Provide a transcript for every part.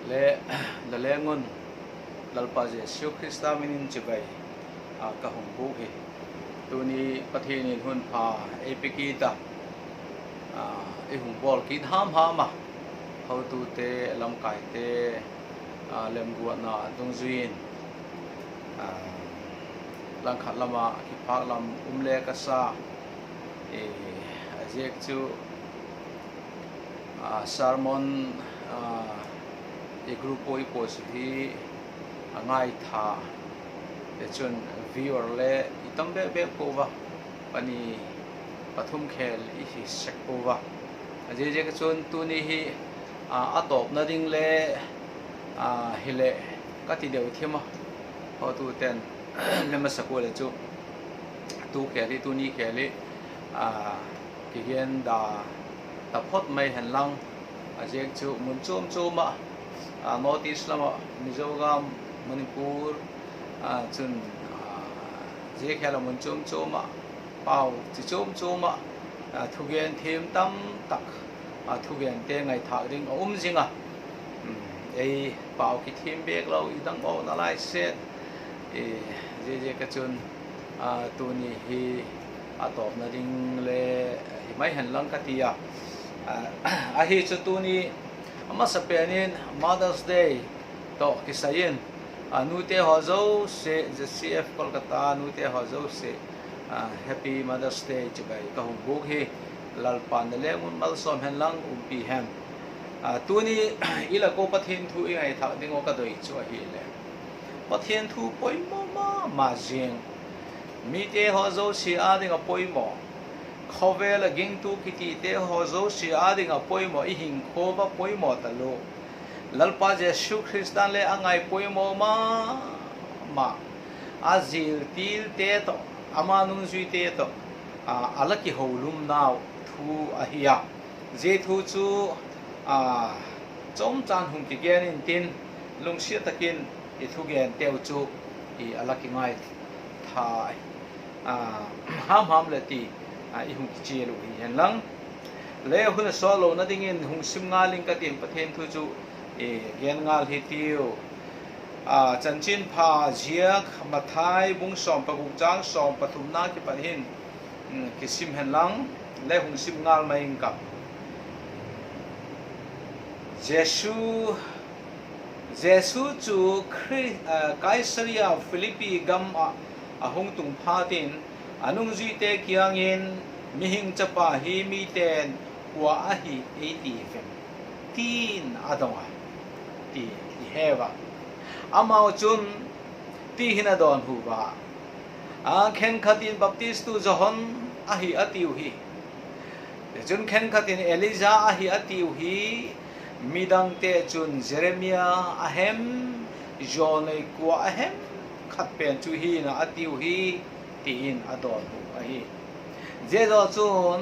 le la lengun lalpa Jesu Christa minin chibai ka hungbu hi tuni pathin hun pha epikita e hungbol ki tham ha ma how tu te lam kai te lem gu na dung zuin lang khat lama ki phak lam umle ka sa e ajek chu sermon e grupo ipos hi angai tha e chun viewer le itam be ko wa pani pathum khel i hi sek ko wa aje je ka chun tu ni hi atop na ding le hile ka ti deu thema ho tu ten le ma sakol le chu tu kheli tu ni kheli ki gen da ta phot mai han lang aje chu mun chom choma north east lama Mizoram Manipur chun je khela mun chom choma pau chi chom choma thugen them tam tak thugen te ngai thak ding jinga ei pau ki them bek lo idang o na lai set je ka chun tu ni hi atop na ding le mai han lang ka tia hi chu tu ni ama sapenin Mother's Day to kisayin nute hozo se CF Kolkata nute hozo se Happy Mother's Day chibai ka hubuk hi lalpan le mun mal som hen lang umpi hem tu ni ila ko pathin thu ngai thak ding o ka doi chu hi le pathin thu poi ma jing mi te hozo si a ding a poi mo khovel ging tu kiti te hozo si a ding a poi mo i hing kho ba poi mo ta lo lalpa Jesu Christan le angai poi mo ma azil til te to amanung zui te to alaki holum naw thu ahia je thu chu chom chan hung ki gen in tin lungsia takin I thu gen teu chu I alaki ngai thai ham le ti I hung ki che lu hi hen lang le hun solo na ding in hung sim nga ling ka tin pathen thu chu gen ngal hi tiu chan chin pha jiak mathai bung som pa bung chang som pathum na ki pathin ki sim hen lang le hung sim ngal mai in ka Jesu chu Kaisaria Philippi gam ahung tung phatin anung ji te kiangin mihing chapa hi mi ten wa ahi 80 fem tin adonga ti heva amao chun ti hina don hu ba khen khatin baptist tu johon ahi atiu hi chun khen khatin Elijah ahi atiu hi midang te chun Jeremiah ahem Jonai kwa ahem khat pen chu hi na atiu hi tin adon hu ahi je do chun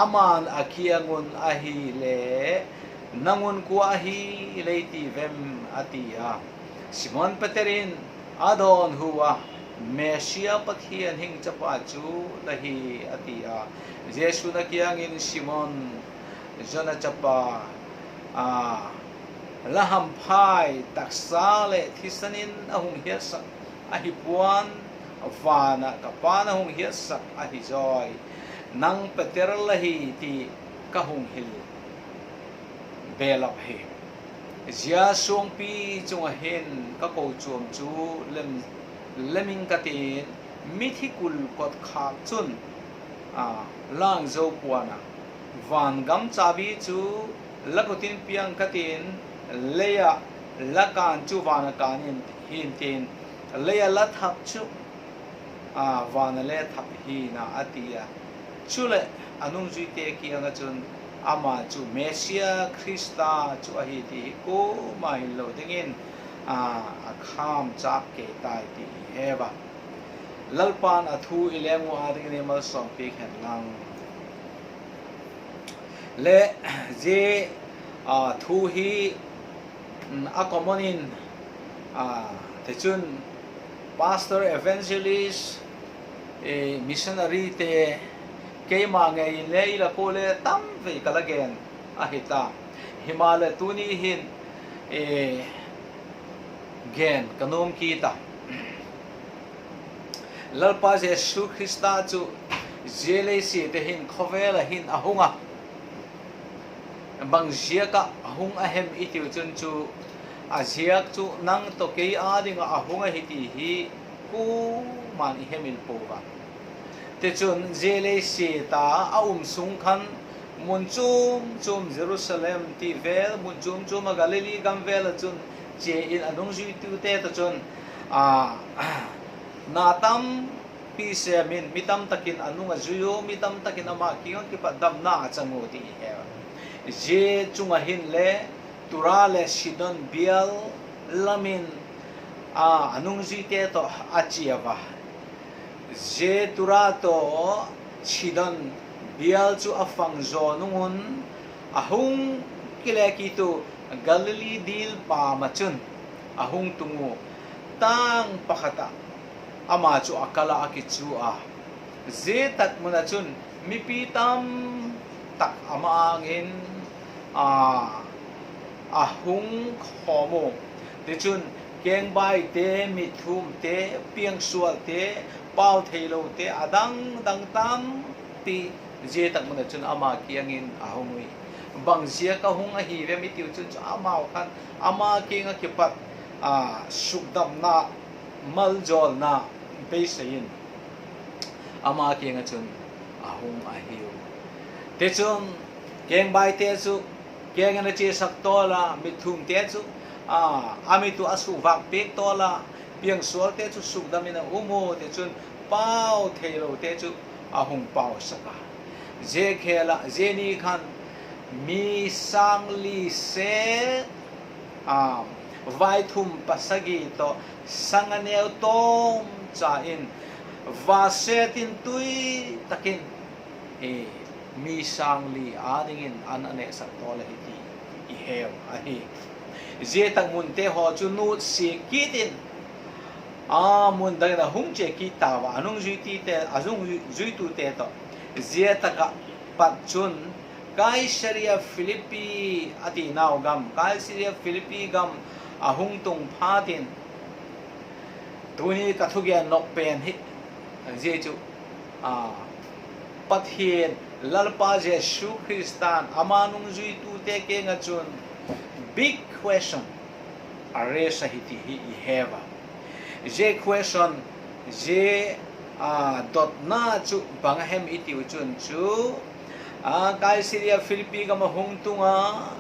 aman akiangun ahi le nangun kwa hi leiti vem atia Simon Peterin adon huwa Mesia pathian hing chapa chu lahi atia Jesu na kiangin Simon Jona chapa laham phai taksale thisanin ahung hiasa ahipuan avana kapana hung hiasa ahijoy nang peterlahi ti kahung hil belap he zia songpi chung hen ka ko chom chu leming katin mithikul kot khak chun lang zo puana van gam chabi chu lakutin piang katin leya lakan chu vana kanin hin tin leya la thap chu vana le thap hi na atia chule anung zui te ki anga chun ama chu Mesia Christa chu ahi ti ko mai lo dingin kham chak ke tai ti heba lalpan athu ilemu ading ne mal som pe khen lang le je thu hi akomonin te chun pastor evangelist missionary te keima ngai le ila ko le tam ve kalagen ahita Himalaya tuni hin gen kanom kita lalpa Jesu Christa chu zele si te hin khovela hin ahunga bang ziaka ahung ahem itiu chun chu aziak chu nang to ke adinga ahunga hiti hi ku man ihemil pova te chun zele si ta sung khan mun chum Jerusalem ti vel mun chum Galilee gam vel chun che in anong ju tu te ta chun natam pi se min mitam takin anunga juyo mitam takin ama kiyon ki padam na changu ti he je chunga hin le turale sidon bial lamin anung ji te to achiava je turato sidon bial chu afang zo nungun ahung kileki tu Galilee dil pa machun ahung tungu tang pakata ama chu akala akichu ze tak muna chun mipitam tak ama angin ahung khomo te chun keng bai te mithum te piang sual te pau theilo te adang dang tam ti je tak muna chun ama kiangin ahungui bang zia ka hung a hi ve mi tiu chun ama khan ama kinga kipat sukdam na maljol na beisain ama kinga chun ahung a hiu te chun keng bai te chu keng na che sak tola mithum te chu ami tu asu vak pek tola piang sual te chu sukdamina umo te chun pau theilo te chu ahung pau saka je khela je ni khan mi sang li se vai thum pasagi to sanganeu tom cha in va setin tui takin mi sang li adingin anane sak tola hiti I heu ahi je tak mun te ho chu nu si kitin mun dang na hung che ki tawa anung jui ti te azung jui tu te to je taka pat chun Kaisaria Philippi ati naw gam Kaisaria Philippi gam ahung tung phatin tuni kathugya nok pen hi je chu pathian lalpa Jesu Christan amanung jui tu te ke nga chun big question are sahiti hi heva je question je dot na chu banghem iti chun chu Kaisaria Philippi gam hung tunga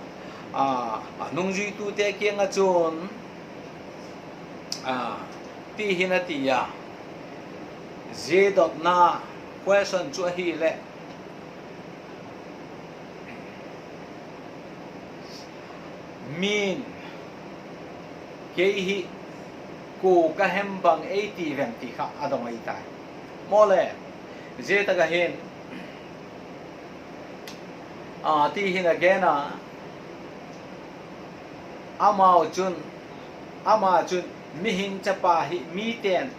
nung jui tu te ke nga chun ti hinatiya je dot na question chu hi le min ke hi ko ka hembang 80 venti kha adong ai tai mole je ta ga hin ti hin again ama chun mihin chapa hi mi ten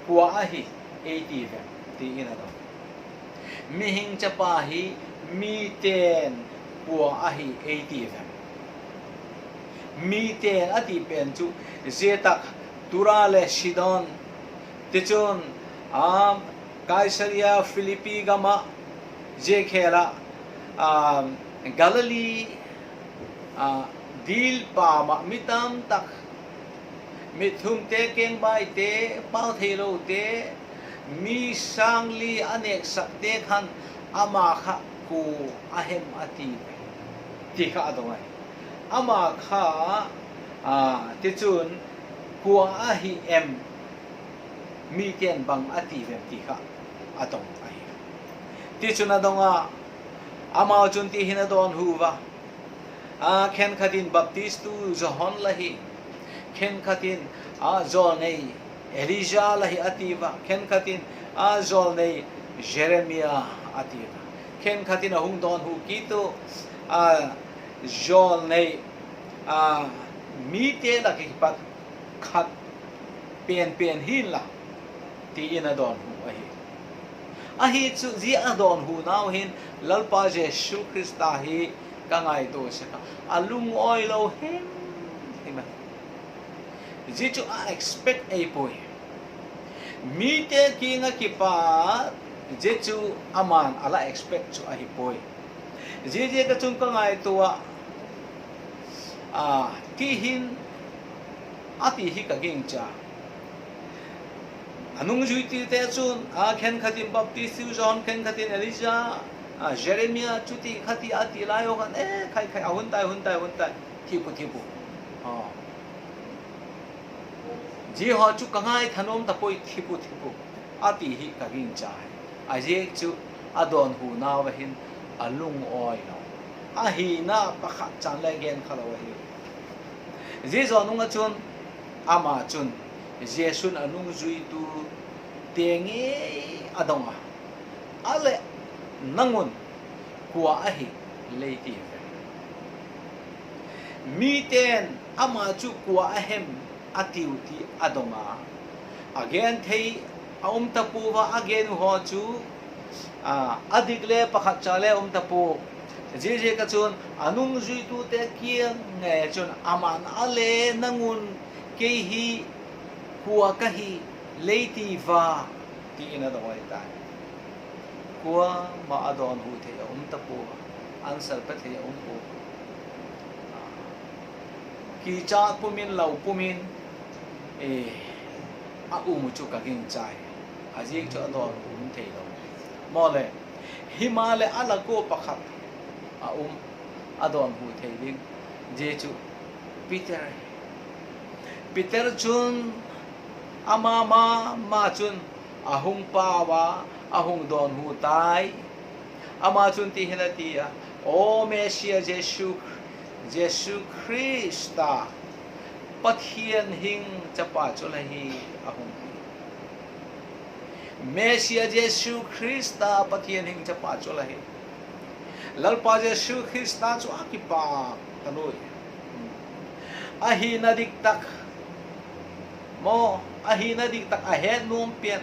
kwa hi 80 vem ti hin ado mihin chapa hi mi ten kwa hi 80 vem mi ten ati pen chu je tak turale sidon ti chun Kaisaria Philippi gama je khela Galilee dil pa ma mitam tak mithum te keng bai te pau thelo te mi sangli anek sak te khan ama kha ku ahem ati ti kha adongai ama kha ti chun ku a hi em mi ken bang ati vem ti kha atong ai ti chun adonga ama chun ti hinadon huwa khen khatin baptistu John lahi khen khatin John nei Elijah lahi ativa khen khatin John nei Jeremiah ativa khen khatin hung don hu kito John nei mi te la ki pat khat pen hin la ti inadon hu ahi chu ji adon hu naw hin lalpa Jesu Christa hi ka ngai to se ka alung oi lo hem hima ji chu a expect ai poi mi te ki nga ki pa je chu aman ala expect chu a hi poi je ka chung ka ngai to ti hin ati hi ka ging cha anung jui ti te chun khen khatin baptist John khen khatin Elijah Jeremiah chuti khati ati layo kan khai hun tai thipu ji ho chu kangai thanom ta poi thipu ati hi ka ging cha aje chu adon hu na wa hin alung oi no a hi na pakha chan le gen khalo hi ji zo nung chun ama chun jesun anung zui tu tengi adonga ale nangun kuwa ahi leiti mi ten ama chu kuwa ahem atiuti adonga again thei tapu wa again ho chu adigle pakhat chale tapu je ka chun anung zui tu te kiang nge chun aman ale nangun ke hi kuwa kahi leiti va ti ina da wai ta kuwa ma adon hu the tapu answer pa the po ki cha pumin lau pumin mu chu ka ging chai aji chu adon the lo mo le himale ala ko pakhat adon hu the ding je chu Peter chun ma chun ahung pawa ahung don hu tai ama chun ti hinatia o Messiah Jesu Christa pathian hing chapa chulahi ahung Messiah Jesu Christa pathian hing chapa chulahi lalpa Jesu Christa chu akipa tanoi ahina diktak mo ahina diktak ahen num pian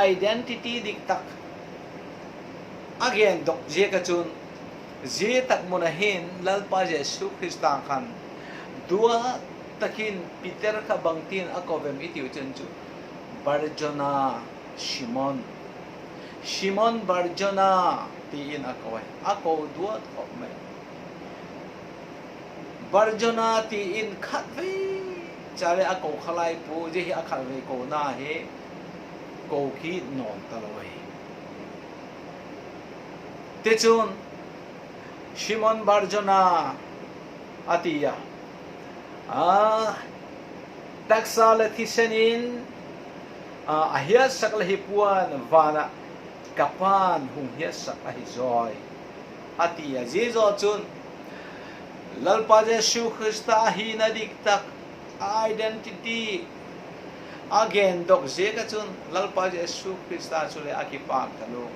identity diktak again dok je ka chun je tak munahin lalpa Jesu Christa khan dua takin Peter ka bangtin akovem itiu chun chu Barjona Shimon Barjona tiin akawai ako dua thok mai Barjona tiin khatve chale ako khalai pu je hi akhal ve ko na he ko ki non taloi te chun Shimon Barjona atia taksala thisenin ahia sakla hi puan vana kapan hung hias sak ahi joy atia jezo chun lalpa Jesu Christa hi na diktak identity again dok je ka chun lalpa Jesu Christa chule akipak talo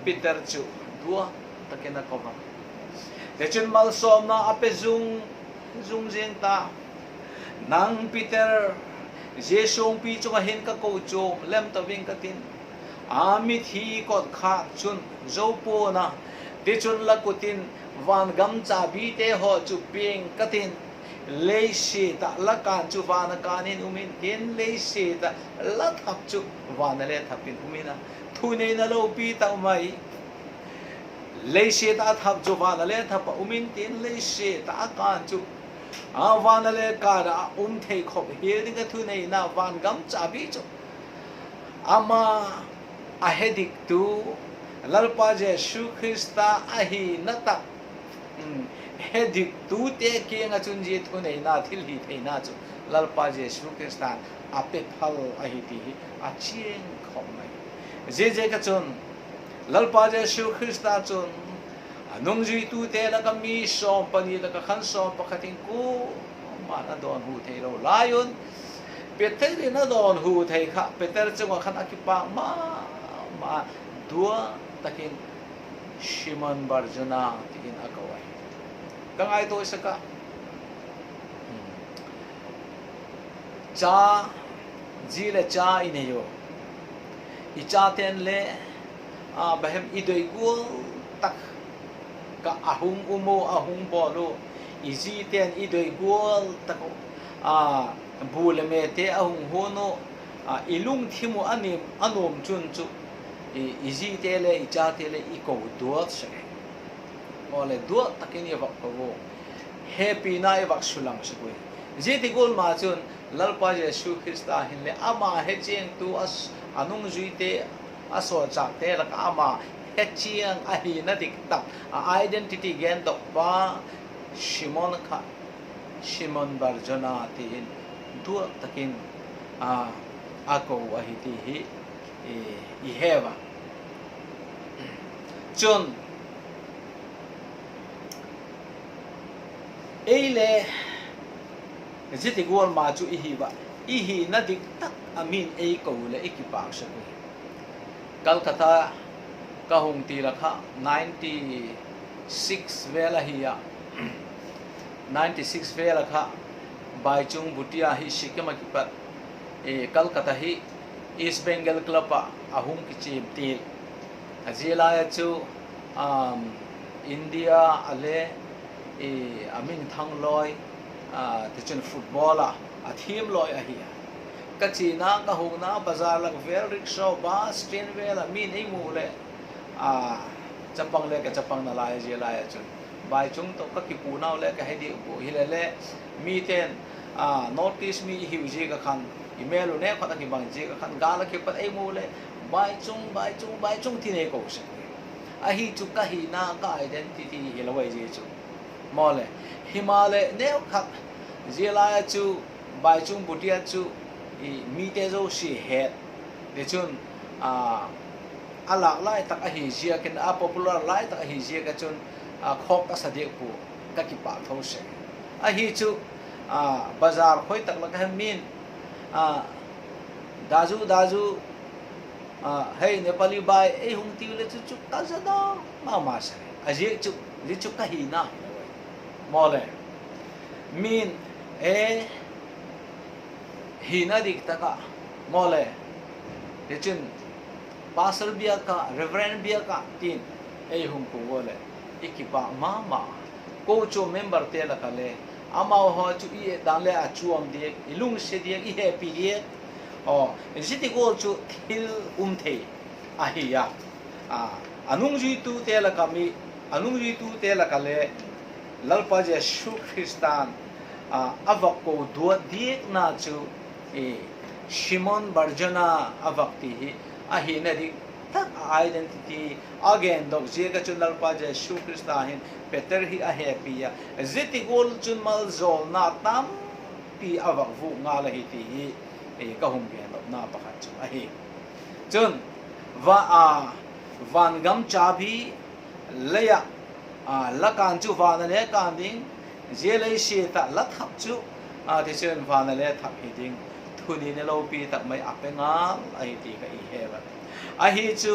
Peter chu dua takena kova te chun mal som na apezung jeng ta nang Peter Jesong pi chung hin ka ko chung lem ta wing katin amit hi kot kha chun zo po na te chun lakutin van gam cha bi te ho chu ping katin leisi ta lakan chu van kanin umin tin leisi ta la thap chu van le thapin umina thune na lo pi ta mai leisi ta thap chu van le thap umin tin leisi ta kan chu van le kara thei khop he ding ka thune na van gam cha bi chu ama ahedik tu lalpa Jesu Christa ahi nata hedik tu te ke nga chun je thune na thil hi thei na chu lalpa Jesu Christa ape phal ahi ti a chieng khom mai je ka chun lalpa Jesu Christa chun anong ji tu te la ka mi som pani la ka khan som pakhating ku ma na don hu thei lo lion Peter na don hu thei kha Peter chungwa khan akipa ma dua takin Shimon Barjona tikin akawai kangai to isaka cha jile cha ineyo icha ten le bahem idoi gul tak ka ahung umo ahung bolo izi ten idoi gol tako bule me te ahung hono ilung thimu anim anom chun chu izi te le icha te le iko duat se mole duat takin ye vak ko happy na ye vak sulang se ko je ti gol ma chun lalpa Jesu Krista hin le ama he cheng tu as anung zui te aso chak te la ama he chiang a hi na dik tak identity gen dok ba Shimon Barjona tin duat takin ako ahiti hi iheva chun eile jiti gol ma chu ihiba ihi na dik tak amin ei ko le ikipak sa ko Calcutta kahung tilakha 96 vela hiya 96 vela kha Baichung Bhutia hi Sikkim kipat Calcutta hi East Bengal Club ahum ki chim til azila ya chu India ale amin thang loi tichun football a thim loi a hi kachina ka hungna bazar lang vel rickshaw bus train vela min ei mu le chapang le ka chapang na lai je lai chu Baichung to ka ki punau le ka hedi bu hi le mi ten notice mi hi ji ka khan email ne khata ki bang ji ka khan gala ke pat ei mu le Baichung thi ne ko se a hi chu ka hi na ka identity hi lo wai ji chu mole Himalaya ne khat je lai chu Baichung Bhutia chu mi te zo si het de chun alak lai tak a hi jia ken a popular lai tak a hi jia ka chun khok ka sadik pu ka ki pa tho se a hi chu bazar khoi tak la ka min dazu hey Nepali bai e hung ti le chu ka zada ma se a je chu li chu ka hi na mole min hina dik taka mole de chun pastor bia ka reverend bia ka tin ei hum ko wole ikipa mama ko cho member te la kale ama ho chu i dan le a chuam de ilung se de i happy de jiti go chu thil the a hi ya anung ji tu te la kami anung ji tu te la kale lalpa Jesu Kristan avak ko duat dik na chu Shimon Barjona avakti hi ahi na dik tak identity again dog je ka chun lalpa Jesu Krista hin Peter hi a happy ya ziti gol chun mal zol na tam pi avak vu nga la hi ti hi ka hum gen na pakhat chu ahi chun van gam cha bhi leya lakan chu van ne kan ding je le she ta la thap chu ti chen van le thap hi ding thuni ne lo pi tak mai apenga ai ti ka i heva a hi chu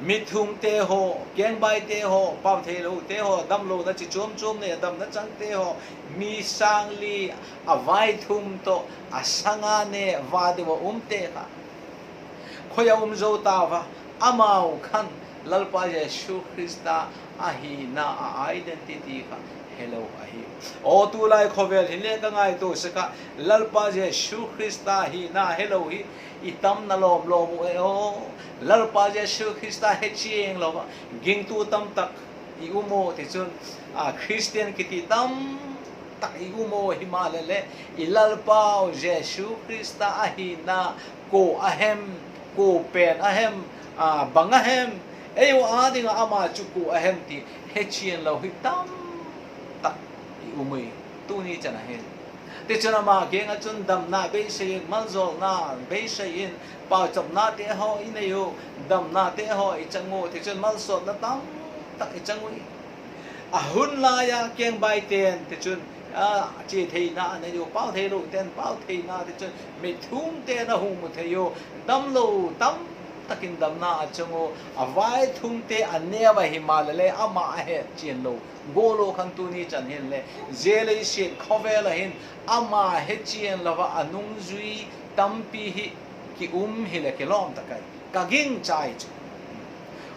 mithung te ho keng bai te ho pau the lo te ho dam lo na chi chom ne dam na chang te ho mi sang li avai thum to asanga ne va de wo te ka khoya zo ta va amau khan lalpa Jesu Krista ahi na identity ka hello ahi o tu lai khovel hile ka ngai to saka lalpa Jesu Krista hi na hello hi itam na lom o lalpa Jesu Krista he chieng lo ging tu tam tak I umo ti chun Christian kiti tam tak I umo himalale ilalpa Jesu Krista ahi na ko ahem ko pen ahem bangahem eyo ading ama chuku ahem ti hechien lo hitam tak I umui tuni chana hen te chana ma ke nga chun dam na be se manzol na be se in pa chop na te ho inayo dam na te ho I chango te chun mal so na tam tak I changui ahun la ya keng bai ten te chun chi thei na ne yo pau thei lo ten pau thei na te chun me thum te na hum the yo dam lo tam takin dam na chango avai thum te aneva himalale ama he chen lo golo khang tu ni chan hin le zele she khovel hin ama he chen lova anung zui tampi hi ki hi le kelom takai kaging chai chu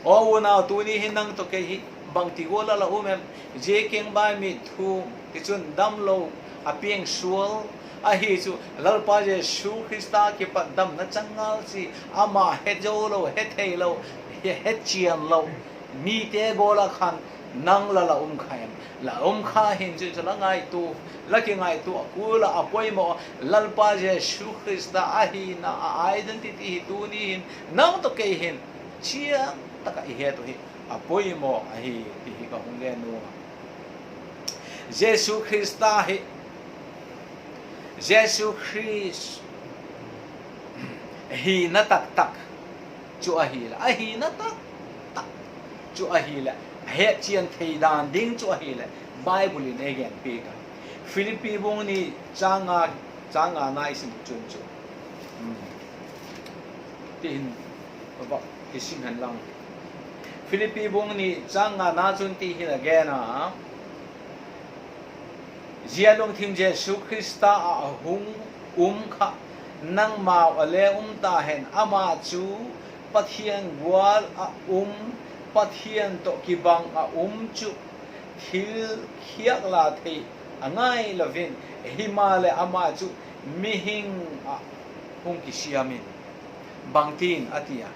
o na tu ni hin nang to ke hi bang ti go la umem je keng bai mi thu ti chun dam lo a pieng sual a hi chu lalpa je su Krista ki pa dam na changal si ama he jo lo he thei lo he chiam lo mi te go la khan nang la khaim la kha hin chu la ngai tu la ki ngai tu ku la apoi mo lalpa je su Krista a hi na identity hi tu ni hin nang to ke hin chia taka i he to hi apoi mo a hi ti hi ka hung le nu Jesus Krista hi Jesus Christ hi na tak chu a hi na tak chu a hi la he chian thei dan ding chu a hi la Bible in again pe ka Philippi bong ni changa na isim chun chu tin ba isim han lang Philippi bong ni changa na chun ti hi again a Zia long thim Jesu Krista a hung kha nang mau ale ta hen ama chu pathian gwal a pathian to kibang a chu thil khiak la thei angai lovin himale ama chu mihing a hung ki siamin bangtin atia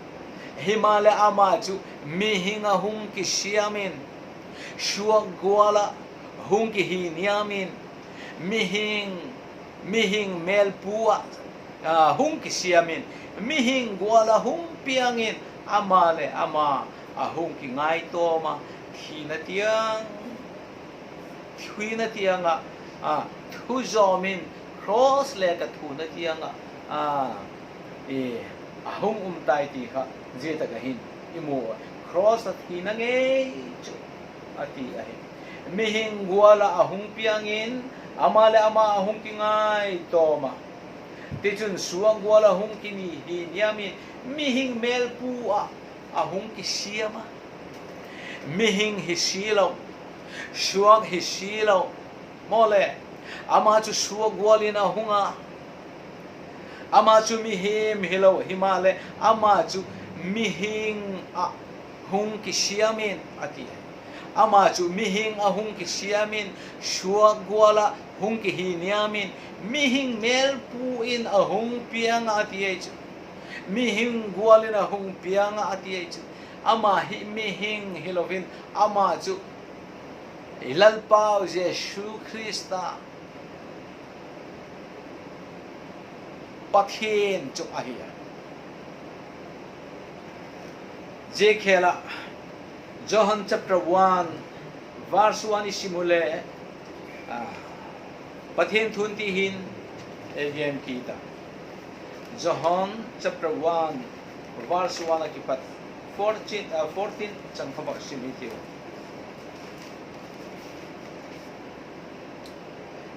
himale ama chu mihing a hung ki siamin shuak gwala hung ki hi niamin mihing mel puwa hung ki siamin mihing gwala hung piangin amale ama hung ki ngai to ma thi na tiang thu zomin cross le ka thu na tiang hung tai ti kha je ta ka hin imu cross thi na nge chu ati ahi mihing gwala hung piangin amale ama hung ki ngai to ma ti chun suang gwala hung ki ni hi niamin mihing mel pu hung ki siama mihing hi silo suang hi silo mole ama chu suang gwalina hunga ama chu mihim hilo himale ama chu mihing hung ki siamin ati ama chu mihing hung ki siamin suang gwala hung ki hi niamin mihing mel pu in hung piang ati mihing gwalina hung piang ati ama hi mihing hilovin ama chu ilalpau Jesu Krista pathin chu ahia je khela John chapter 1 verse 1 simule pathin thun ti hin again kita John chapter 1 verse 1 akipat 14 chang khaba simiti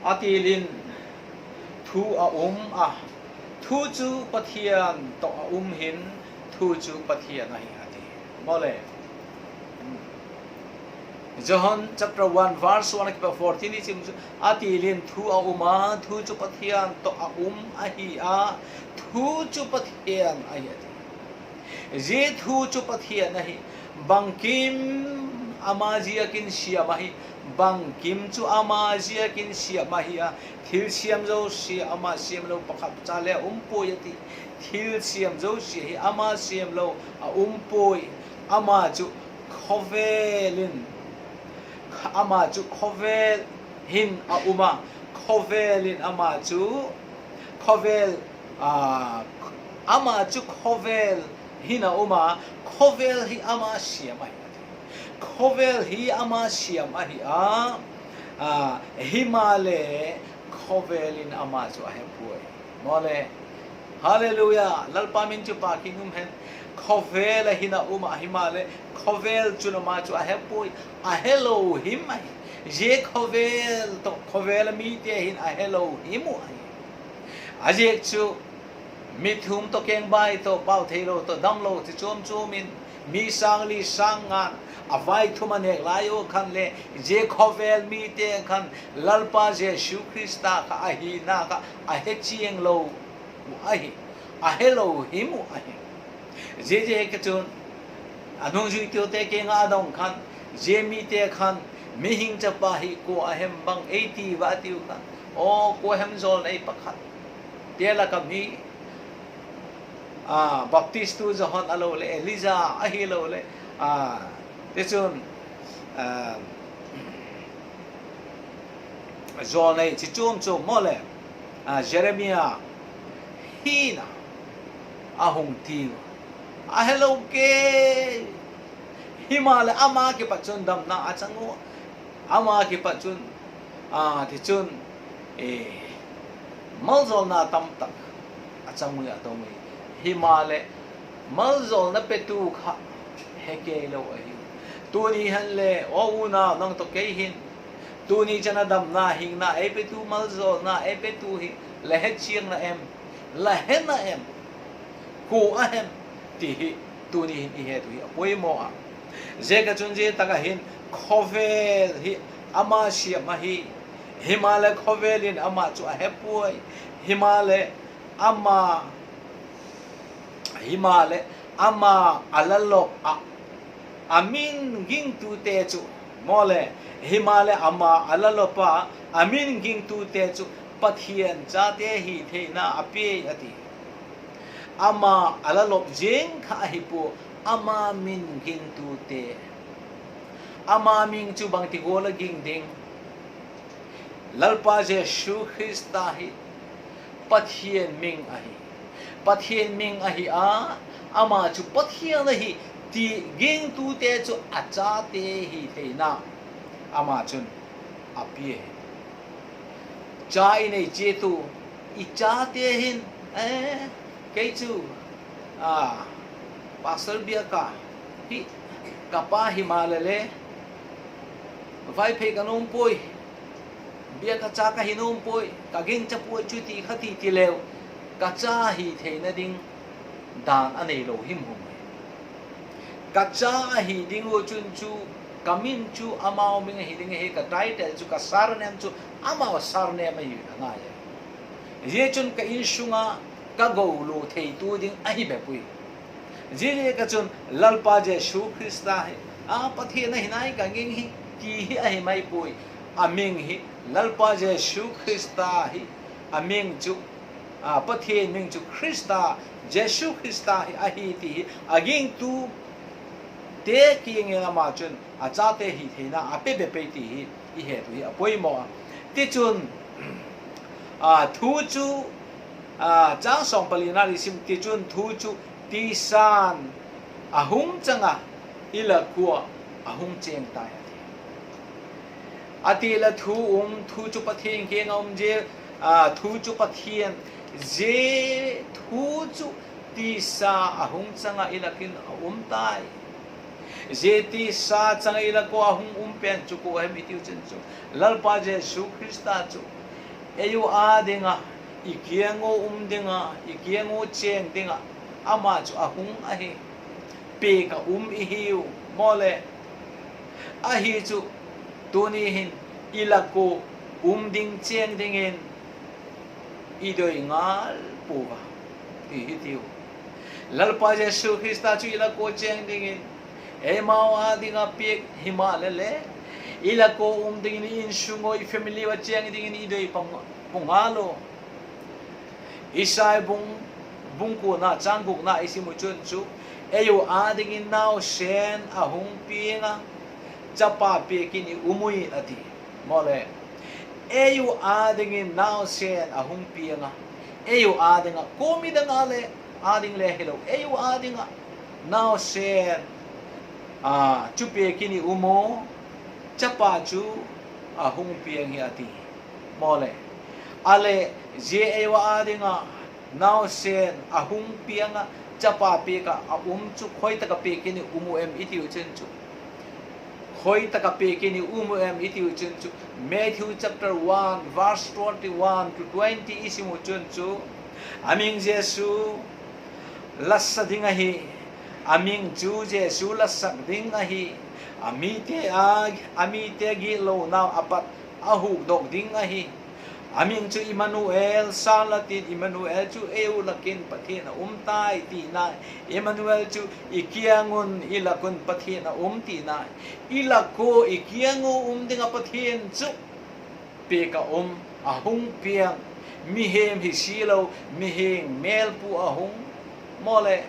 atilin thu thu chu pathian to hin thu chu pathian ai ati mole John chapter 1 verse 1 akipat 14 isim atilin thu thu chu pathian to ahi thu chu pathian ai ati je thu chu pathian nahi bangkim amazia kin siamahi bangkim chu amazia kin siamahi thil siam zo si ama siam lo pakhat chale yati thil siam zo si ama siam lo umpoi ama chu khovelin ama chu khovel hin khovelin ama chu khovel ama chu khovel hina khovel hi ama siamai khovel hi ama siamai himale khovelin ama chu ahepui mole hallelujah lalpamin chu pakingum hen khovel hina himale khovel chu ma chu ahepui ahelo himai je khovel to khovel mi te hin ahelo himu ajek chu mithum to keng bai to pau thelo to damlo ti chom mi sangli sangan avai thumanek layo khan le je khovel mi te khan lalpa je Jesu Krista ka ahi na ka ahe chieng lo ahi ahelo himu ahi je ka chun anong ju tiêu te ke nga dong khan jemi te khan mi hing chapa hi ko ahem bang 80 wa tiu khan o ko hem zol nei pakhat te la ka mi baptist tu johon alo le eliza a hi lo le te chun zol nei chi chum chum mo le Jeremiah hi na ahong tiu hello ke himala ama ki pachun dam na achangu ama ki pachun ti chun malzol na tam tak achangu ya to mi himale malzol na petu kha heke lo ahi tu ni han le o una nang to ke hin tu ni chana dam na hing na e petu malzol na e petu hi le he chiang na em la he na em ku ahem ti tu ni hin he tu hi poi mo a je ka chun je taka hin khovel hi ama sia ma hi himale khovelin ama chu a hepoi himale ama alalok a amin ging tu te chu mole himale ama alalopa amin ging tu te chu pathian cha te hi theina ape ati ama alalop jeng kha hi pu ama min ging tu te ama ming chu bang ti gola ging ding lalpa je shu Krista hi pathian ming ahi a ama chu pathian hi ti ging tu te chu acha te hi theina ama chun apie chai nei che tu I cha te hin cái chu pastor bia ka hi kapa himalale vai phe kanum poi bia ka cha ka hinum poi ka ging cha poi chu ti khati ti lew ka cha hi theina ding dan anei lo him hum ka cha hi ding wo chun chu kamin chu amao ming hi ding he ka title chu ka sar nem chu amao sar nem ai nga ye chun ka in shunga ka go lu thei tu ding ai be pui je ka chun lalpa je shu Krista he pathe na hinai ka nging hi ki hi ai mai pui aming hi lalpa je shu Krista hi aming chu pathe ming chu Krista je shu Krista hi a hi ti aging tu te ki nge ma chun a cha te hi theina a pe be pe ti hi I he tu hi a poi mo ti chun thu chu chang song palina li sim ti chun thu chu ti san ahung changa ila kuwa ahung cheng tai ati la thu chu pathian ke ngom je thu chu pathian je thu chu ti sa ahung changa ila kin tai je ti sa changa ila ko ahung pen chu ko hem itiu chen chu lalpa je su Krista chu ayu dinga ikiango dinga ikiango cheng dinga ama chu ahung ahi pe ka ihiu mole ahi chu tuni hin ilako ding cheng dingin idoi ngal puwa ti hitiu lalpa je su Krista chu ilako cheng dingin emao dinga pe himalale ilako dingin in sungoi family wa cheng dingin idoi pungalo isai bungku na changguk na isimu chun chu ayo dingin now sen ahung pinga chapa pe kini umui ati mole ayo dingin now sen ahung pinga ayo dinga komi danga le ding le hello ayo dinga now sen chupe kini umo chapa chu ahung piang ati mole ale je ewa dinga now sen ahung pianga chapa pe ka chu khoi taka pe kini umu em itiu chen chu khoi taka pe kini umu em itiu chen chu Matthew chapter 1 verse 21 to 20 isimu chen chu aming Jesu lassa dinga hi aming chu Jesu lassa dinga hi amite gi lo now apat ahuk dok dinga hi aming chu Emmanuel salatin Emmanuel chu eu lakin pathin tai ti na Emmanuel chu ikiangun ilakun pathin ti na ilako ikiangu dinga pathin chu pe ka ahung piang mihem hi silo miheng melpu ahung mole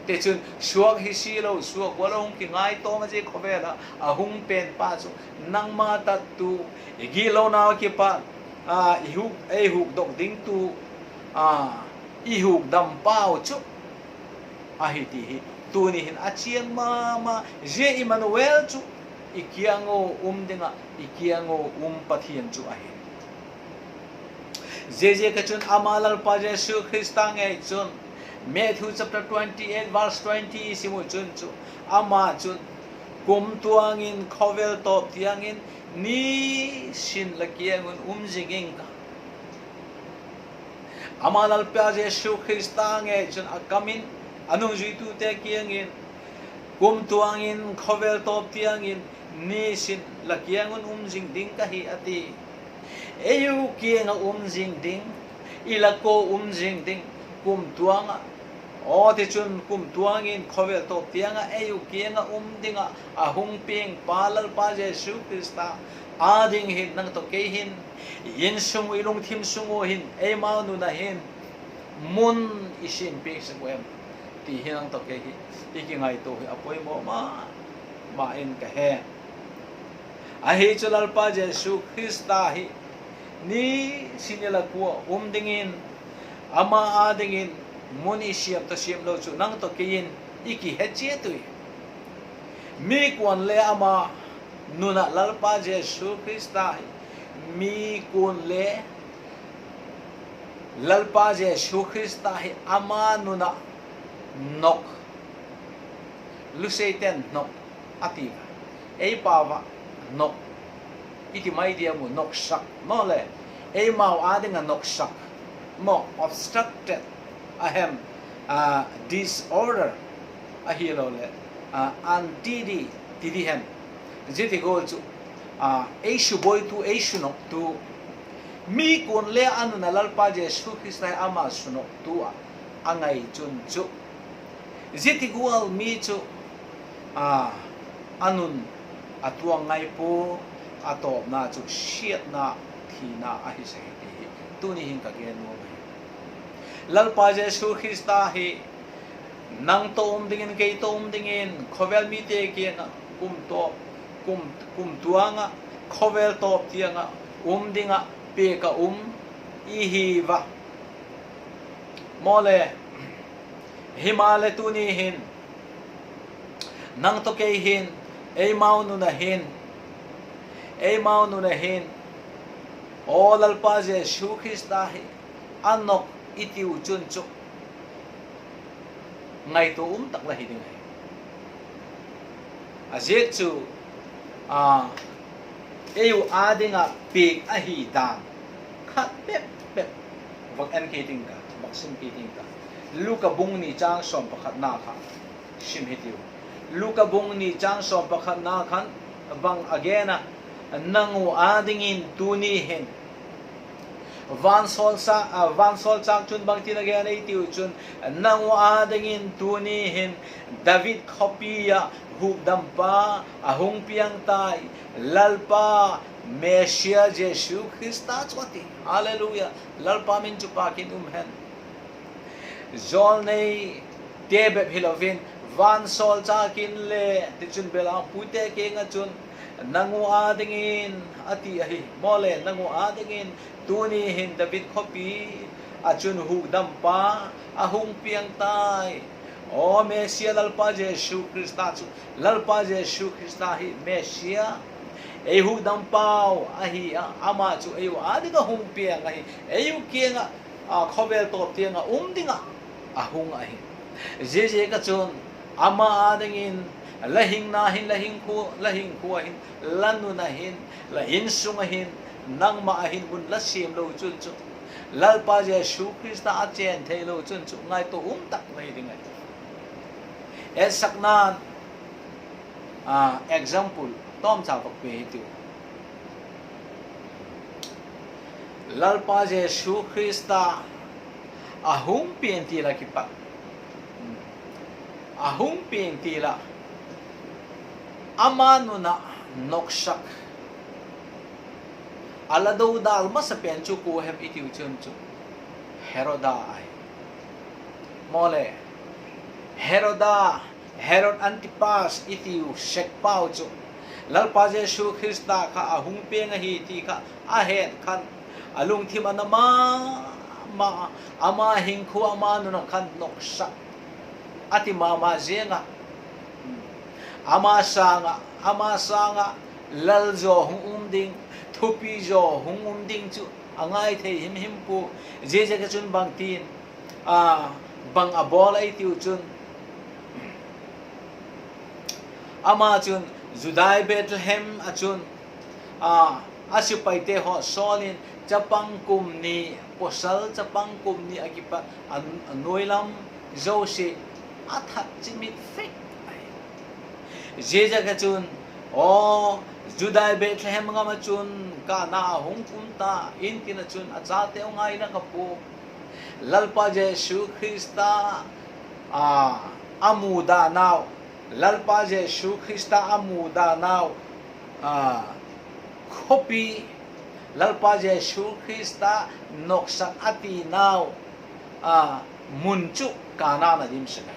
te chun suak hi silo suak walong ki ngai to ma je khobela ahung pen pa chu nangma tatu igilo na ki pa ihuk ehuk dok ding tu ihuk dam pau chu ahiti hi tu ni hin achiang ma je Emmanuel chu ikiango dinga ikiango pathian chu ahi je ka chun amalal pa Jesu Christa nge chun Matthew chapter 28 verse 20 simu chun chu ama chun kum tuangin khovel top tiangin ni sin lakiangun jinging ka amalal pa Jesu Christa nge chun akamin anong juitu te kiangin kum tuangin khovel top tiangin ni sin lakiangun jing ding ka hi ati eyu kianga jing ding ilako jing ding kum tuanga te chun kum tuangin khovel top tianga eyu kianga dinga ahung ping palal pa Jesu Christa ading hin nang to ke hin yin sung ilung thim sungo hin e ma nu na hin mun isin ping sangwem ti hin nang to ke hi ikingai to apoi mo ma in ka he ahi chulal pa Jesu Christa hi ni sinila ko dingin ama adingin muni siam to siam lo chu nang to kein iki heche tu mi kon le ama nuna lalpa Jesu Christa mi kon le lalpa Jesu Christa hi ama nuna nok luseiten nok ativa ei pava nok iti mai dia mo nok sak mo le ei mau adinga nok sak mo obstructed ahem disorder ahilo le antidi tidihem jeti go chu eishu boy tu eishu nok tu mi kon le anu na lalpa Jesu Christa ama sunok tu angai chun chu jeti go mi chu anun atuang ngai po atop na chu siat na thina ahi se tu ni hin ka gen mo lalpa Jesu Christa hi nang to dingin kay to dingin khovel mi te ke na kum tuanga khovel top tianga dinga pe ka ihiva mole himale tu ni hin nang to kay hin ei mau nu na hin lalpa Jesu Christa hi anok itiu chun chu ngai to tak la hi ding azet chu eu adinga pe ahi dan khat pep vak an ke ding ka baksim ke ding ka luka bung ni chang som pakhat na kha sim hitiu luka bung ni chang som pakhat na khan bang agena nangu adingin tuni hen van sol chak chun bang tin again ai tiu chun nangu adingin tuni hen David khopia hu dampa ahung piang tai lalpa Mesia Jesu Christa chwati hallelujah lalpa min chu pakin hen zol nei tebe hilovin van sol chakin le ti chun bela pute ke nga chun nangu adingin ati ahi mole nangu adingin tuni hin David khopi achun hugdam pa ahung piang tai o Mesia lalpa Jesu Christa chu lalpa Jesu Christa hi Mesia ei hugdam pau ahi ama chu ei adiga hung piang ahi ei kianga khobel top tianga dinga ahung ahi je ka chun ama adingin lahing na hin lahing ku hin lanu na hin lahin sung hin nang ma hin bun la sim lo chun chu lalpa Jesu Christa a chen thei lo chun chu ngai to tak mai ding ai e saknan example tom cha bak pe tu lalpa Jesu Krista ahung pien ti la kipat ahung pien ti la amanu na noksak alado dal ma sa pen chu ko hem iti uchun chu Heroda ai mole Heroda Herod Antipas itiu sekpau chu lalpa Jesu Krista kha ahung peng hi ti kha ahen khan alung thim anama ma ama hingkhu ama nu na khan noksa ati mama zenga ama sanga lalzo hung ding thupi zo hung ding chu angai the him pu je ka chun bang tin bang abol ai tiu chun ama chun Judai Bethlehem achun asipaite ho solin chapang kum ni posal chapang kum ni akipa anoilam jose athat chimit fek je jaga chun o Judai Bethlehem ngama chun ka na hong kunta intina chun achate ngai na kapu lalpa Jesu Krista amuda now lalpa Jesu Krista amuda now kopi lalpa Jesu Krista noksak ati now munchu kana na dim sakay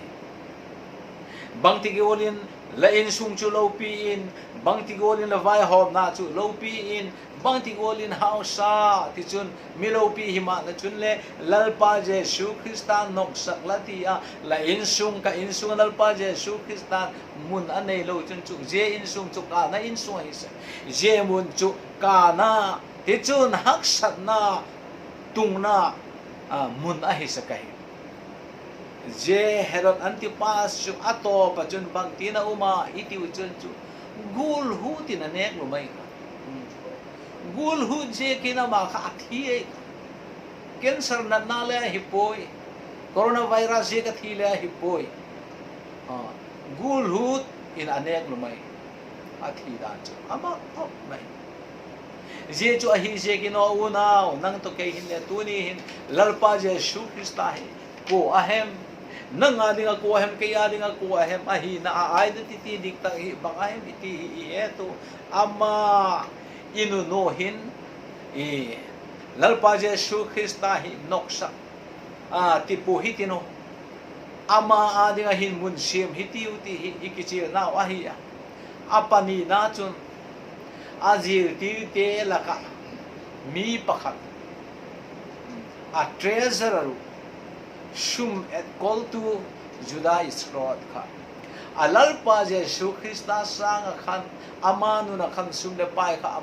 bang tigolin lain sung chu lopi in bang tigolin la vai hob na chu lopi in bang tigolin hausa ti chun milopi hima na chun le lalpa Jesu Krista noksak latia la insung ka insung lalpa Jesu Krista mun anei lo chun chu je insung chu ka na insung hi je mun chu ka na ti chun haksat na tung na mun a hi sakai je Herod Antipas chu ato pa chun bang tina uma iti chun chu gul hu tin anek lo mai gul hu je kina ma kha thi cancer na na le hipoi coronavirus je ka thi le hipoi gul hu in anek lo mai athi da chu ama hop mai je chu ahi je kino una nang to ke hin le tu ni hin lalpa Jesu Krista he ko ahem nang adinga ko ahem ke adinga ko ahem ahi na ai de ti dik ta hi bang ahem iti eto ama inunohin lalpa Jesu Krista hi noksa tipu hitino ama adinga hin mun sim hiti uti ikichi na ahi apani na chun azir ti te laka mi pakhat a treasurer shum et call to Judah Iscariot kha alalpa Jesu Krista sang khan amanu na khan sum le pai kha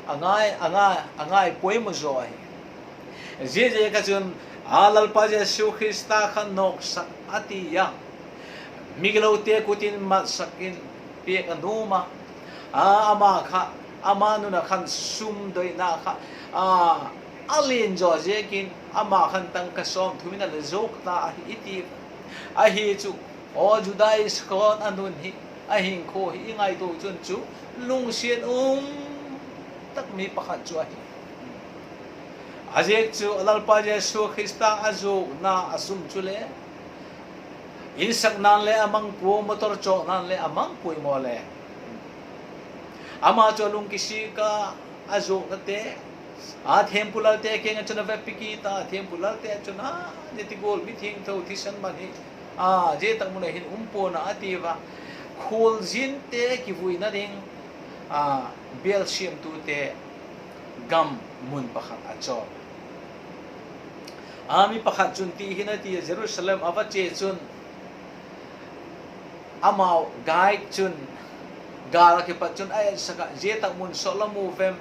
angai poi mo zo ai je ka chun alalpa Jesu Krista khan nok sak ati yang miglo te kutin ma sakin pe kanuma ama kha amanu na khan sum doi na kha alin jo je kin ama khan tang ka som thumina le jok ta iti ahi chu o Judah Iscariot anun hi ahin ko hi ngai to chun chu lung sian tak mi pakhat chu ahi ajek chu lalpa Jesu Krista azu na asum chu le insak nan le amang pu motor cho nan le amang pui mo le ama chu lung kisi ka azu na te tempulal te ke ngachuna ve pikita tempulal te chuna neti gol mi thing tho thisan mani je tak mun hin umpo na ativa khol jin te ki vuina ding bel sim tu te gam mun pakhat acho ami pakhat chun ti hinati Jerusalem awache chun amau gai chun gal ke pat chun ai saka je tak mun solamu vem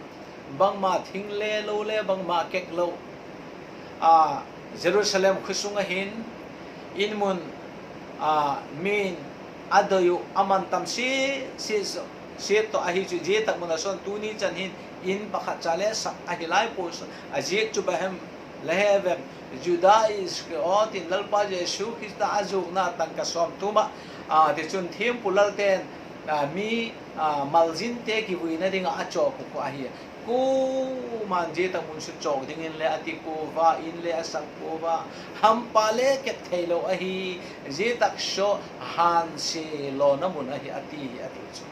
bang ma thing le lo le bang ma kek lo Jerusalem khusunga hin in mun min adayu aman tam si to ahi chu je tak mun son tu ni chan hin in pakhat chale sa ahilai pos ajek chu bahem lehevem Judah Iscariot in lalpa Jesu Krista azuk na tan ka som tuma de chun thim pulal ten mi maljin te ki buina ding a chok ko a hi ku man je ta mun su chok ding in le ati ko va in le asak ko va ham pale ke thailo a hi je tak sho han se lo na mun a hi ati chu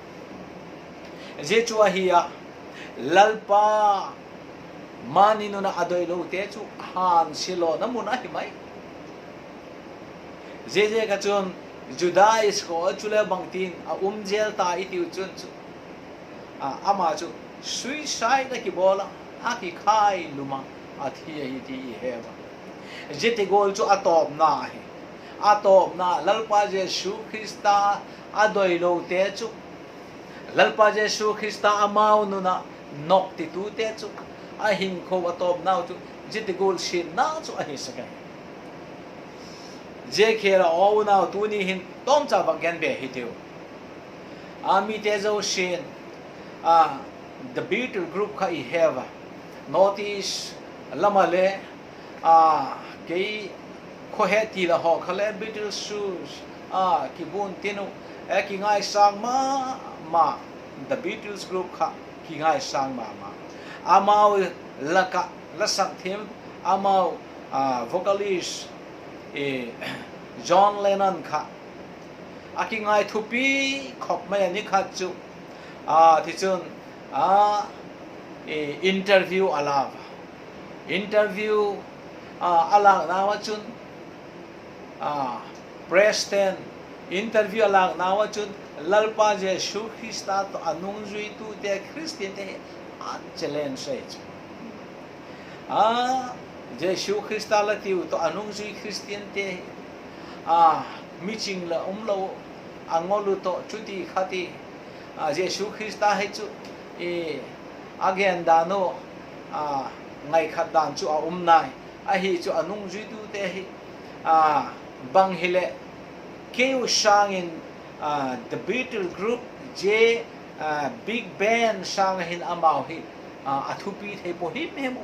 je chu a hi a lalpa mani no na adoi lo te chu han se lo na mun a hi mai je ka chun Judais ko chule bangtin a jel ta itiu chun chu ama chu suicide ki bola a ki khai luma a thi hi ti heva jete gol chu atop na lalpa Jesu Krista adoi lo te chu lalpa Jesu Krista amau nu na nok ti tu te chu a hin kho atop na chu jete gol shin na chu a hi sakai je khera o na tu ni hin tom cha bang gen be hi teu ami te zo shin the Beatles group kha I have notice lamale ke kho he ti la ho khale Beatles shoes ki bun tinu ki ngai sang ma the Beatles group kha ki ngai sang ma amau laka la sak them amau vocalist John Lennon kha aki ngai thupi khop mai ani kha chu thi chun interview alav interview alang nawa chun Preston interview alang nawa chun lalpa Jesu Krista to anung zui tu te Christian te challenge sai Jesu Krista la tiu to anung zui Christian te meeting la lo angolu to chuti khati Jesu Krista he chu again dano ngai khat dan chu nai a hi chu anung zui tu te hi bang hile keu sang in the Beatles group je big band sang hin amau hi athupi the po hi memo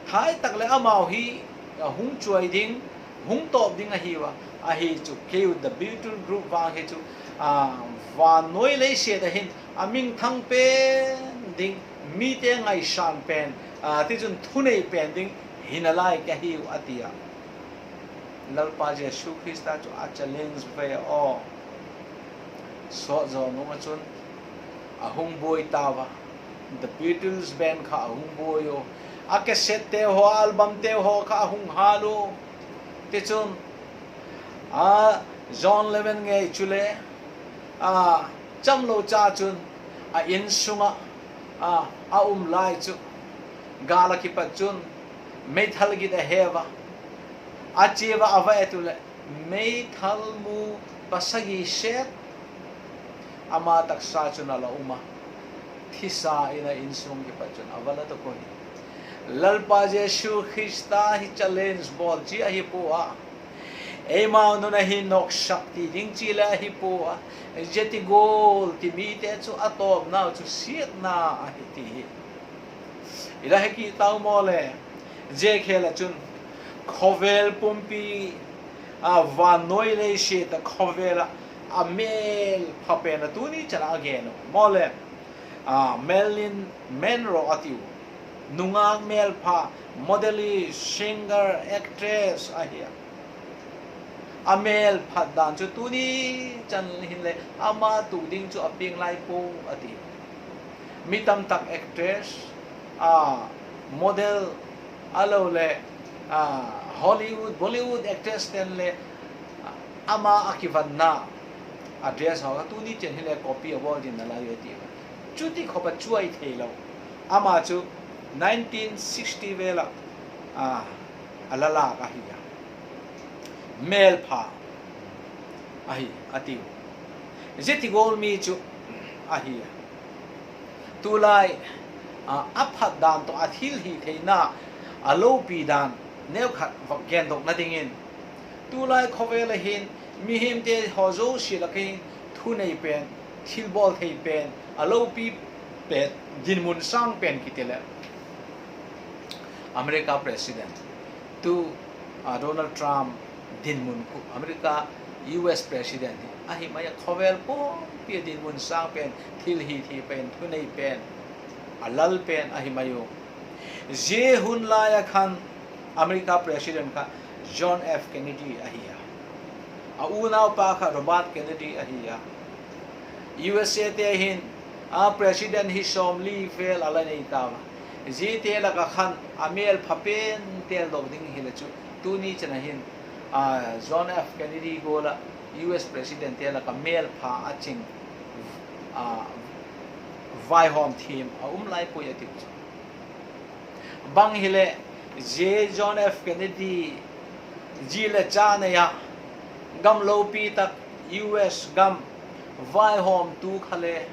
hai tak le amau hi hung chuai ding hung top ding a hi chu keu the Beatles group wang he chu wa noi le se da hin aming thang pen ding mi te ngai san pen ti chun thunei pen ding hinalai ka hi atia lalpa Jesu Krista chu a challenge ve o so zo no ma chun hung boy tawa the Beatles band kha hung boy yo a cassette te ho album te ho kha hung halo te chun John Lennon nge chule chamlo cha chun in sunga lai chu gala ki pat chun methal gi da heva acheva ava etule methal mu pasagi shet ama taksa chun ala uma thisa ina in sung gi pat chun avala to ko lalpa Jesu Krista hi challenge bol chi a hi po ema no na hi nok shakti ding chi la hi po jeti gol ti mi te chu atop na chu siat na a hi ti ila he ki tau mole je khela chun khovel pumpi van noi le she ta khovel a mel phape na tu ni chala again mole Marilyn Monroe atiu nungang mel pha modelist singer actress ahia amel phat dan chu tu ni chan hin le ama tu ding chu aping lai po ati mitam tak actress model alo le Hollywood Bollywood actress ten le ama akivan na address ha tu ni chen hin le copy award din la yeti chuti khopa chuai theilo ama chu 1960 vela alala ka hiya mel pha ahi ati jeti gol mi chu ahi tulai aphat dan to athil hi theina alo pi dan neu khat gen dok na dingin tulai khovel hin mi him te hozo shilakin thunei pen thil bol thei pen alo pi pe jinmun sang pen kitela America president to Donald Trump din mun ku America US president ahi maya khovel po pi din mun sang pen thil hi thi pen thunei pen alal pen ahi mayo je hun la ya khan America president ka John F Kennedy ahia a una pa kha Robert Kennedy ahia USA te hin a president hi som li fel ala nei ta ji te la ka khan amel phapen tel dog ding hi la chu tu ni chana hin a John F Kennedy gola US president te la ka mel pha aching a vai hom team a lai po ya ti bang hile je John F Kennedy ji le cha na ya gam lo pi tak US gam vai hom tu khale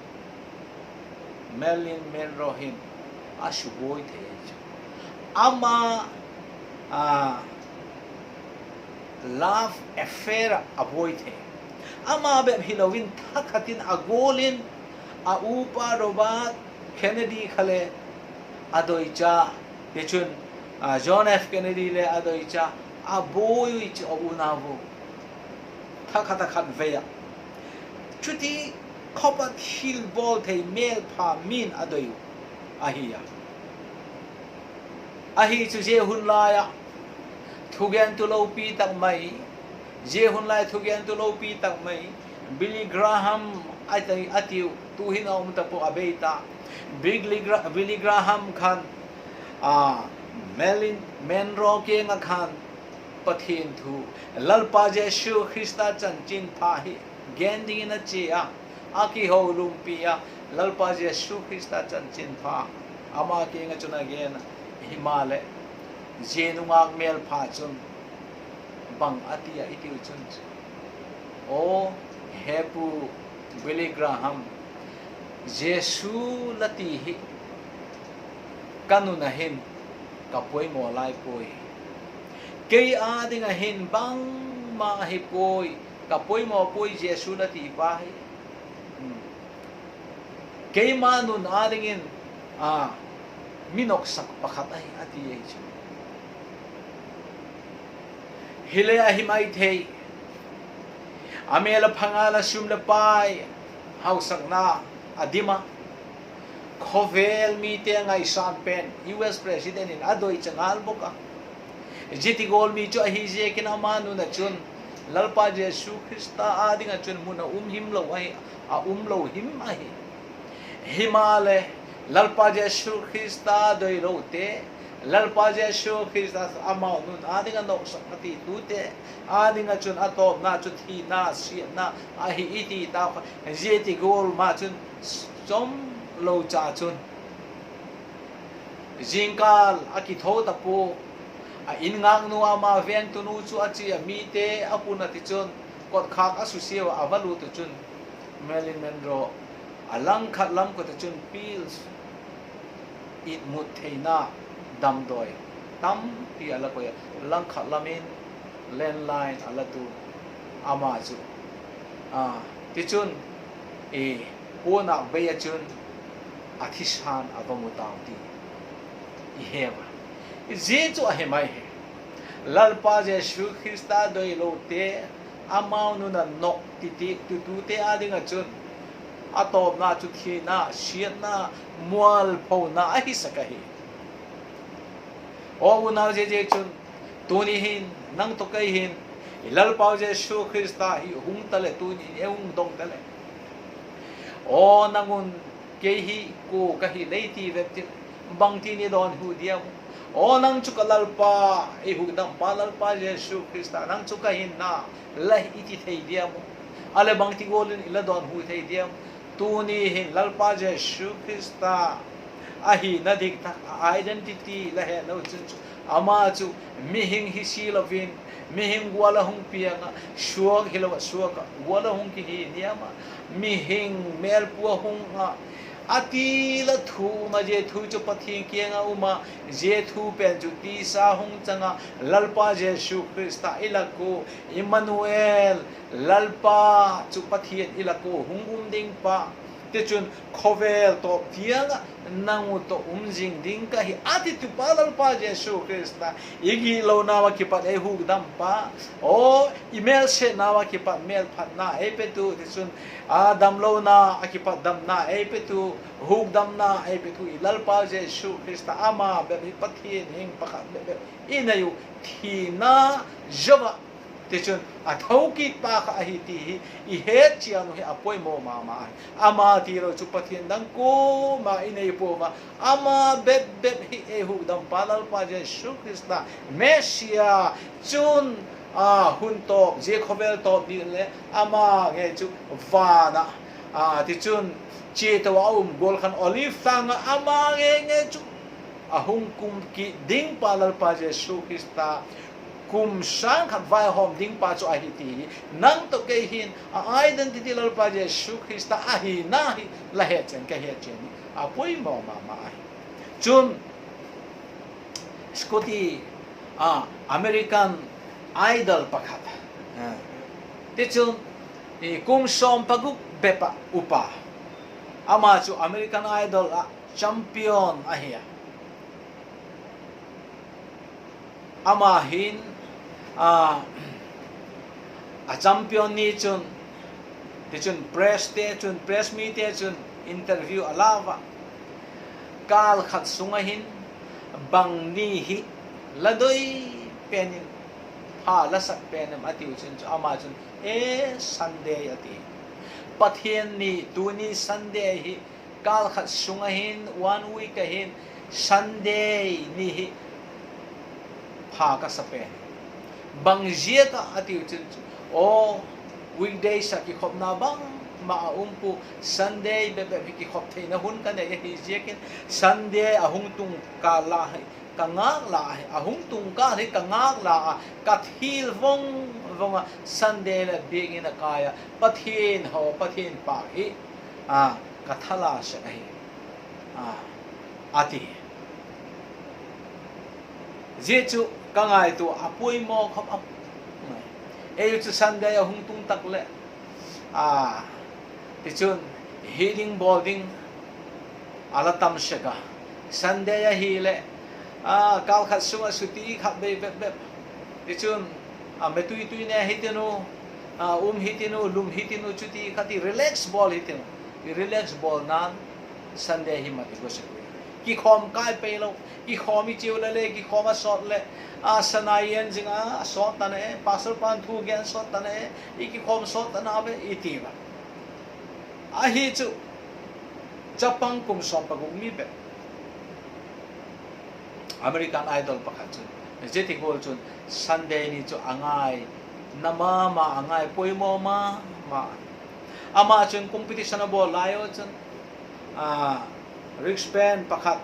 Marilyn Monroe hin ashugoi the ama love affair avoid the ama be hilowin thakhatin agolin a upa Robert Kennedy khale adoicha techun John F Kennedy le adoicha a boy chi obunavu thakata khat veya chuti khopat hil bol thei mel pha min adoyu ahiya ahi chu je hun la ya thugen tu lo pi tak mai je hun lai thugen tu lo pi tak mai Billy Graham atiu tu hin om ta po abeita Billy Graham khan Marilyn Monroe ke nga khan pathin thu lalpa Jesu Christa chan chin pha hi gending na chia aki ho lumpia lalpa Jesu Christa chan chin pha ama ke nga chuna gen himale jenungak mel pha chun bang atia itiu chun o hepu Billy Graham Jesu lati hi kanuna hin kapoi mo lai poi kei a ding a hin bang ma hi poi kapoi mo poi Jesu lati pa hi kei ma nun a ding in minok sak pakhat ai ati ei chu hile a hi mai thei amela phangala sumla pai hausak na adima khovel mi te ngai san pen US president in adoi changal boka jiti gol mi cho hi je kina manu na chun lalpa Jesu Christa adinga chun muna him lo ai lo him ai himale lalpa Jesu Christa doi lo te lalpa Jesu Christa amau nun adinga no sakati tu te adinga chun atop na chu thi na si na ahi iti ta jiti gol ma chun som lo cha chun jingkal aki tho ta po in ngang nu ama veng tu nu chu achi mi te apuna ti chun kot khak asu siwa avalu tu chun Marilyn Monroe alang khat lam ko ta chun pills it mut theina dam doi tam pi ala ko lang khat lamin landline ala tu ama chu ti chun pona beya chun athishan abamutam ti iheba je chu ahemai he lalpa Jesu Christa doi lo te amau nu na nok ti tu te adinga chun atop na chu thi na siat na mual pho na ahi sakahi o una je chun tuni hin nang to kai hin lalpa Jesu Christa hi hung tale tu ni eung dong tale o nangun kehi ko kahi leiti vepti bangti ni don hu dia o nang chukalalpa e hu dam palalpa Jesu Christa nang chukahin na lah iti thei dia mo ale bangti golin ila don hu thei dia tu ni hin lalpa Jesu Christa ahi nadik ta identity la he no chu ama chu mi hing hi si lovin mi hing wala hung pianga shuak hilawa shuak wala hung ki hi niama mi hing mel pu hung ati la thu ma je thu chu pathi kianga uma je thu pen chu ti sa hung changa lalpa Jesu Christa ilako Emmanuel lalpa chu pathi ilako hungum ding pa te chun khovel to tianga nangu to jing ding ka hi ati tu palal pa Jesu Krista igi lo na wa ki pat e hu dam pa o email se na wa ki pat mail phat na e pe tu te chun dam lo na ki pat dam na e pe tu hu dam na e pe tu ilal pa Jesu Krista ama be pathin hing pakhat be inayu thina java te chun athau ki pa kha hi ti I het chianu hi apoi mo ma ama ti ro chu pathian dang ko ma inei po ma ama beb hi e hu dam palal pa Jesu Krista Mesia chun hun to je khobel to di le ama nge chu vana ti chun che to gol khan olive tanga ama nge chu ahung kum ki ding palal pa Jesu Krista kum sang khat vai hom ding pa chu ahiti nang to ke hin identity lal pa Jesu Krista ahi na hi la he chen ke he chen apoi mo ma chun Scotty American Idol pakhat te chun kum som paguk bepa upa ama chu American Idol champion ahia ama hin champion ni chun te chun press meet te chun interview alawa kal khat sungahin bang ni hi ladoi penin la sak penem atiu chun ama chun Sunday ati pathian ni tu ni Sunday hi kal khat sungahin 1 week ahin Sunday ni hi ka sapen bang jia ka atiu chun o weekday sa ki khop na bang maumpu Sunday be ki khop theina hun ka ne hi jekin Sunday ahung tung ka la ka ngak la ahung tung ka ri ka ngak la ka thil vong Sunday la bing in kaya pathin pa hi ka thala sa hi ati jechu kangai tu apoi mo khop ap e chu Sunday ahung tung tak le ti chun heading boarding ala tam shega Sunday hi le kal khat sunga suti khat be ti chun me tui ne hitenu hitenu lum hitenu chuti khati relax ball hitenu relax ball nan Sunday hi mati go se ki khom kai pe lo ki khomi chiu le ki khoma shot le sanayen jinga shot tane pasal pan thu gen shot tane ki khom shot tana be itiva hi chu Japan kum som pagum mi be American Idol pakhat chu jeti gol chun Sunday ni chu angai nama ma angai poimo ma ama chun competition ball layo chun Rickspan pakhat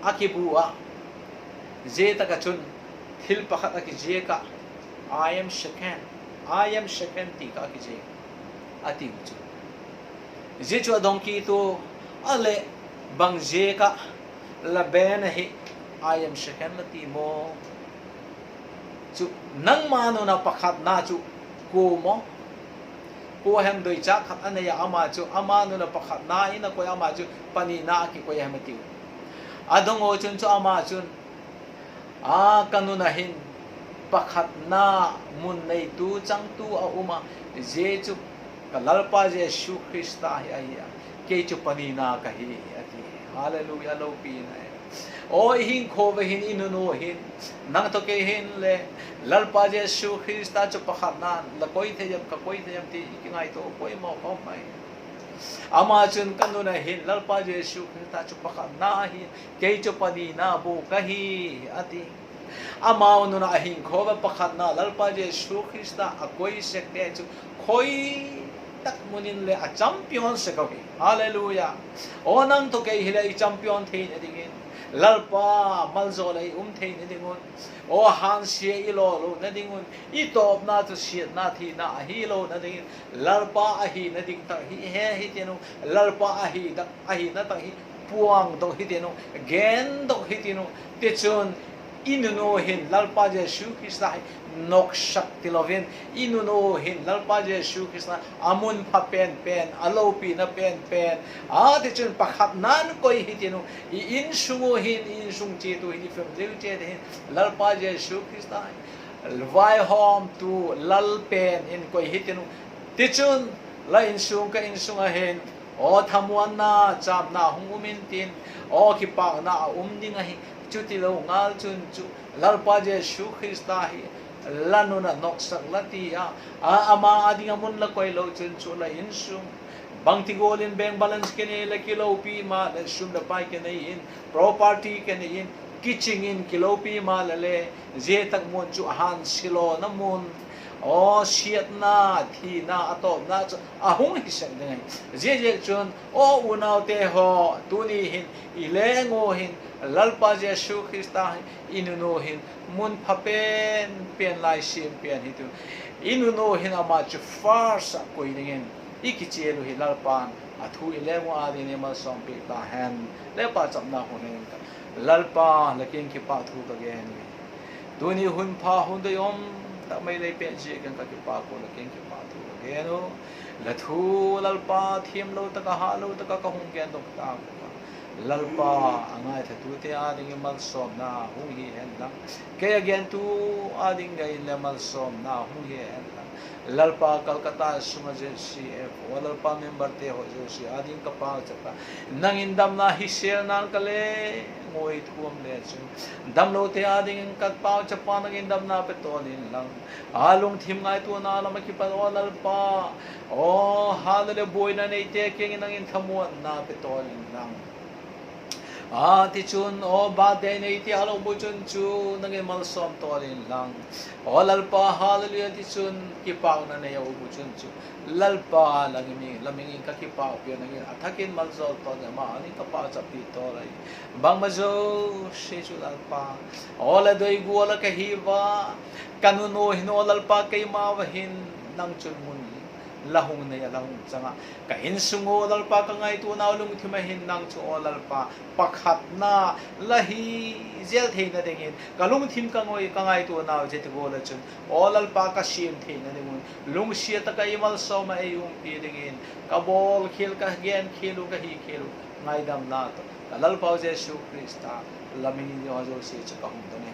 akibua je taka chun thil pakhat aki je ka I am second ti ka ki je ati chu je chu adong ki tu ale bang je ka la ben hi I am second la ti mo chu nang manu na pakhat na chu ko mo ko hem doi cha khat anaya ama chu ama nu na pakhat na ina ko ama chu pani na ki ko hem ti adong o chun chu ama chun kanu na hin pakhat na mun nei tu chang tu uma je chu kalalpa Jesu Krista hi ke chu pani na ka hi ati hallelujah lo pi na o hin khove hin inunu hin nang to ke hin le lalpa Jesu Krista chu pakhat na la koi the jam ka koi the jam ti kingai to koi mo ko mai ama chun kanu na hin lalpa Jesu Krista chu pakhat na hi ke chu pani na bu ka hi ati ama nu na hin khova pakhat na lalpa Jesu Krista a koi sek te chu khoi tak munin le a champion se ka hallelujah o nang to ke hi le champion thein adingin lalpa malzo lai thein adingun o han sie ilo lo na dingun I top na to siat na thi na hi lo na ding lalpa a hi na ding ta hi tenu lalpa a hi na ta hi puang to hi tenu gen to hi tenu te chun inuno hin lalpa Jesu Krista nok shakti lovin inuno hin lalpa Jesu Krista amun pa pen alopi na pen ti chun pakhat nan koi hitinu I insungo hin insung chetu hin from leuchet hin lalpa Jesu Krista vai hom tu lal pen in koi hitinu ti chun la insung ka insung hin o thamuan na chap na hungumin tin o ki pa na ding hi chuti lo ngal chun chu lalpa Jesu Krista hi lanuna noksak lati ama ading amun la koi lo chun chu la insung bang tigolin bank balance kene la kilo pi ma la sum la pai kene in property kene in kitching in kilo pi ma la le je tak mon chu han silo na mun o siat na thi na ato na ahung hi sang ding je chun o unau te ho tuni hin ilengo hin lalpa Jesu Krista inuno hin mun phapen pen lai sim pen hitu inuno hin ama chu farsa koi ding ikichelu hi lalpan athu ilengo adine ma sompi ta han lepa chamna honen lalpa lakin ki pa thu ka gen tuni hun pha hun de yom ta mai lei pe ji kan ka ki pa ko lakin ki pa thu ka gen no la thu lalpa thiem lo ta ka ha lo ta ka hung gen dok ta lalpa angai tha tu te ading mal som na hung hi hen lang ke again tu ading gai le mal som na hung hi hen lang lalpa Kolkata sumaje CF lalpa member te ho jo si ading ka pa chata nang indam na hi share nan kale ngoi thuam le chu dam lo te ading kat pa chapa nang indam na pe tonin lang alung thim ngai tu na lam ki pa lalpa o halale boy na nei te king nang in thamu na pe tonin lang ti chun o ba de nei ti alo bu chun chu nang mal som torin lang o lalpa hallelujah ti chun ki pau na nei o bu chun chu lalpa lang mi laming ka ki pau pyo nang athakin mal zol to na ma ani ka pa chapi to lai bang ma zo she chu lalpa o la doi gu la ka hi wa kanuno hino lalpa kai ma wa hin nang chun mun lahung na lahung changa ka insungo lalpa ka ngai tu na lung thima hin nang chu lalpa pakhat na lahi zel theina dengin kalung thim ka ngoi ka ngai tu na je te gola chun lalpa ka sim theina dengun lung sia ta ka imal so ma ayung pi dengin ka bol khel ka gen khelu ka hi khelu ngai dam na to lalpa Jesu Krista lamin yo jo se cha ka hum to ne